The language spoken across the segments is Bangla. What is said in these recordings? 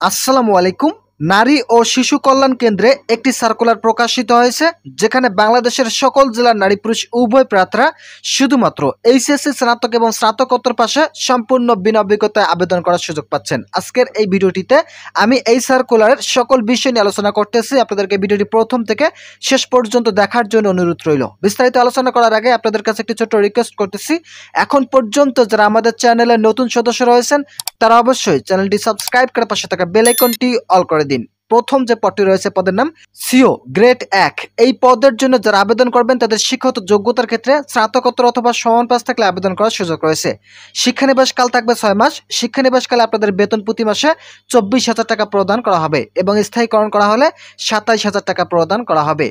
আসসালামু আলাইকুম। নারী ও শিশু কল্যাণ কেন্দ্রে একটি সার্কুলার প্রকাশিত হয়েছে, যেখানে বাংলাদেশের সকল জেলার নারী পুরুষ উভয় প্রার্থীরা শুধুমাত্র এইচএসসি স্নাতক এবং স্নাতকোত্তর পাশে সম্পূর্ণ বিনা অভিজ্ঞতায় আবেদন করার সুযোগ পাচ্ছেন। আজকের এই ভিডিওটিতে আমি এই সার্কুলারের সকল বিষয় নিয়ে আলোচনা করতেছি। আপনাদেরকে ভিডিওটি প্রথম থেকে শেষ পর্যন্ত দেখার জন্য অনুরোধ রইল। বিস্তারিত আলোচনা করার আগে আপনাদের কাছে একটি ছোট্ট রিকোয়েস্ট করতেছি, এখন পর্যন্ত যারা আমাদের চ্যানেলের নতুন সদস্য রয়েছেন তারা অবশ্যই চ্যানেলটি সাবস্ক্রাইব করে পাশে থাকা বেল আইকনটি অল করে দিন। প্রথম যে পদটি রয়েছে পদের নাম সিও গ্রেড 1। এই পদের জন্য যারা আবেদন করবেন তাদের শিক্ষাগত যোগ্যতার ক্ষেত্রে স্নাতকোত্তর অথবা সমান পাস থাকলে আবেদন করার সুযোগ রয়েছে। শিক্ষানিবাসকাল থাকবে 6 মাস। শিক্ষানিবাসকালে আপনাদের বেতন প্রতি মাসে 24,000 টাকা প্রদান করা হবে এবং স্থায়ীকরণ করা হলে 27,000 টাকা প্রদান করা হবে।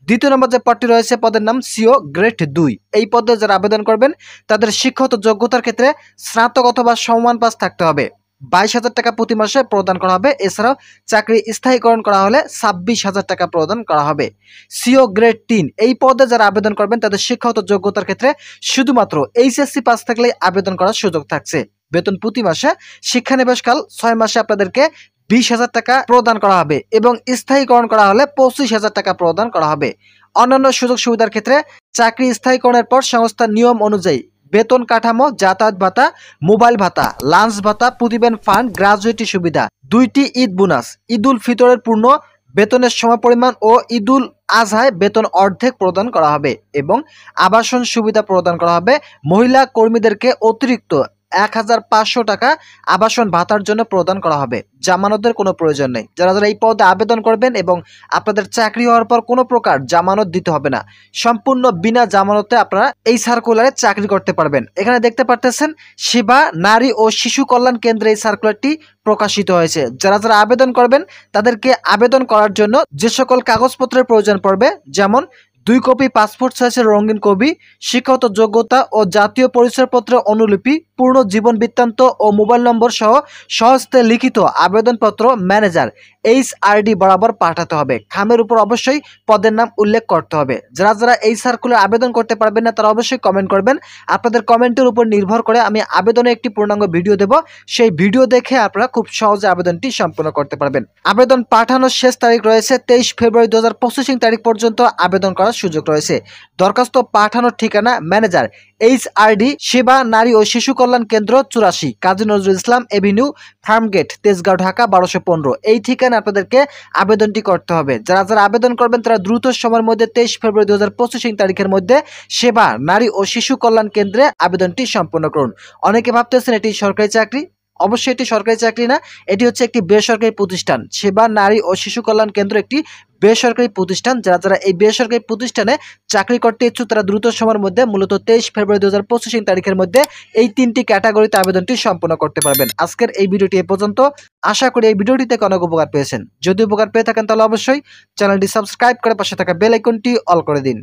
দ্বিতীয় নম্বর যে পদটি রয়েছে পদের নাম সিও গ্রেড 2। এই পদে যারা আবেদন করবেন তাদের শিক্ষাগত যোগ্যতার ক্ষেত্রে স্নাতক অথবা সমান পাস থাকতে হবে। 22,000 টাকা প্রতি মাসে প্রদান করা হবে। এছাড়াও চাকরি স্থায়ীকরণ করা হলে 26,000 টাকা প্রদান করা হবে। CO grade 3। এই পদে যারা আবেদন করবেন তাদের শিক্ষাগত যোগ্যতার ক্ষেত্রে শুধুমাত্র এইচএসসি পাস থাকলেই আবেদন করার সুযোগ থাকছে। বেতন প্রতি মাসে শিক্ষানিবাসকাল 6 মাসে আপনাদেরকে 20,000 টাকা প্রদান করা হবে এবং স্থায়ীকরণ করা হলে 25,000 টাকা প্রদান করা হবে। অন্যান্য সুযোগ সুবিধার ক্ষেত্রে চাকরি স্থায়ীকরণের পর সংস্থার নিয়ম অনুযায়ী বেতন কাঠামো, যাতায়াত ভাতা, মোবাইল ভাতা, লাঞ্চ ভাতা, প্রতিবেদন ফান্ড, গ্রাজুয়েটি সুবিধা, 2টি ঈদ বোনাস, ঈদুল ফিতরের পূর্ণ বেতনের সমপরিমাণ ও ঈদুল আজহায় বেতন অর্ধেক প্রদান করা হবে এবং আবাসন সুবিধা প্রদান করা হবে। মহিলা কর্মীদেরকে অতিরিক্ত 1,500 টাকা আবাসন ভাতার জন্য প্রদান করা হবে। জামানতের কোনো প্রয়োজন নেই। যারা যারা এই পদে আবেদন করবেন এবং আপনাদের চাকরি হওয়ার পর কোনো প্রকার জামানত দিতে হবে না, সম্পূর্ণ বিনা জামানতে আপনারা এই সার্কুলারে চাকরি করতে পারবেন। এখানে দেখতে পারতেছেন সেবা নারী ও শিশু কল্যাণ কেন্দ্রে এই সার্কুলারটি প্রকাশিত হয়েছে। যারা যারা আবেদন করবেন তাদেরকে আবেদন করার জন্য যে সকল কাগজপত্রের প্রয়োজন পড়বে, যেমন 2 কপি পাসপোর্ট সাইজের রঙিন কপি, শিক্ষাগত যোগ্যতা ও জাতীয় পরিচয়পত্রের অনুলিপি, পূর্ণ জীবন বৃত্তান্ত ও মোবাইল নম্বর সহ সহজতে লিখিত আবেদনপত্র ম্যানেজার HRD বরাবর পাঠাতে হবে। খামের উপর অবশ্যই পদের নাম উল্লেখ করতে হবে। যারা যারা এই সার্কুলার আবেদন করতে পারবেন না তারা অবশ্যই কমেন্ট করবেন। আপনাদের কমেন্টের উপর নির্ভর করে আমি আবেদনের একটি পূর্ণাঙ্গ ভিডিও দেব। সেই ভিডিও দেখে আপনারা খুব সহজে আবেদনটি সম্পূর্ণ করতে পারবেন। আবেদন পাঠানোর শেষ তারিখ রয়েছে 23 ফেব্রুয়ারি 2025 তারিখ পর্যন্ত আবেদন করার সুযোগ রয়েছে। দরখাস্ত পাঠানোর ঠিকানা ম্যানেজার HRD, সেবা নারী ও শিশু কল্যাণ কেন্দ্র, 84 কাজী নজরুল ইসলাম এভিনিউ, ফার্মগেট, তেজগাঁও, ঢাকা 1215। এই ঠিকানা আপনাদেরকে আবেদনটি করতে হবে। যারা যারা আবেদন করবেন তারা দ্রুত সময়ের মধ্যে 23 ফেব্রুয়ারি 2025 তারিখের মধ্যে সেবা নারী ও শিশু কল্যাণ কেন্দ্রে আবেদনটি সম্পন্ন করুন। অনেকে ভাবতেছেন এটি সরকারি চাকরি। অবশ্যই এটি সরকারি চাকরি না, এটি হচ্ছে একটি বেসরকারি প্রতিষ্ঠান। সেবা নারী ও শিশু কল্যাণ কেন্দ্র একটি বেসরকারি প্রতিষ্ঠান। যারা যারা এই বেসরকারি প্রতিষ্ঠানে চাকরি করতে ইচ্ছুক তারা দ্রুত সময়ের মধ্যে মূলত 23 ফেব্রুয়ারি 2025 তারিখের মধ্যে এই 3টি ক্যাটাগরিতে আবেদনটি সম্পন্ন করতে পারবেন। আজকের এই ভিডিওটি এ পর্যন্ত। আশা করি এই ভিডিওটি থেকে অনেক উপকার পেয়েছেন। যদি উপকার পেয়ে থাকেন তাহলে অবশ্যই চ্যানেলটি সাবস্ক্রাইব করে পাশে থাকা বেল আইকনটি অল করে দিন।